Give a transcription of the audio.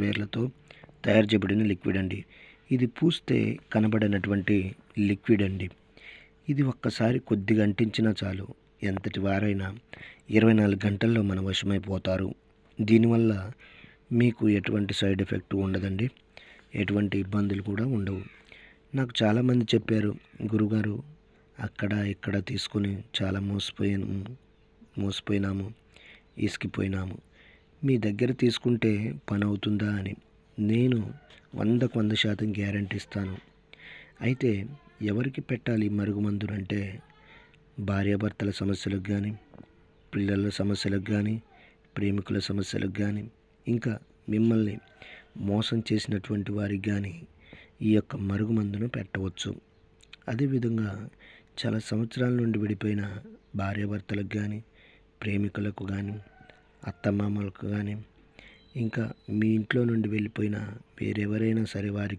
పాలిమర్లతో తయారు చేయబడిన లిక్విడ్ అండి. ఇది పూస్తే కనబడినటువంటి లిక్విడ్ అండి. ఇది ఒక్కసారి కొద్దిగా అంటించినా చాలు, ఎంతటి వారైనా 24 గంటల్లో మన వశమైపోతారు. దీనివల్ల మీకు ఎటువంటి సైడ్ ఎఫెక్ట్ ఉండదండి, ఎటువంటి ఇబ్బందులు కూడా ఉండవు. నాకు చాలామంది చెప్పారు, గురుగారు అక్కడ ఇక్కడ తీసుకొని చాలా మోసపోయినాము, ఇసికిపోయినాము, మీ దగ్గర తీసుకుంటే పని అవుతుందా అని. నేను 100కు 100% గ్యారంటీ ఇస్తాను. అయితే ఎవరికి పెట్టాలి మరుగుమందులు అంటే, భార్యాభర్తల సమస్యలకు కానీ, పిల్లల సమస్యలకు కానీ, ప్రేమికుల సమస్యలకు కానీ, ఇంకా మిమ్మల్ని మోసం చేసినటువంటి వారికి కానీ ఈ యొక్క మరుగుమందును పెట్టవచ్చు. అదేవిధంగా చాలా సంవత్సరాల నుండి విడిపోయిన భార్యాభర్తలకు కానీ, ప్రేమికులకు కానీ, అత్తమామలకు కానీ, ఇంకా మీ ఇంట్లో నుండి వెళ్ళిపోయిన వేరెవరైనా సరే వారికి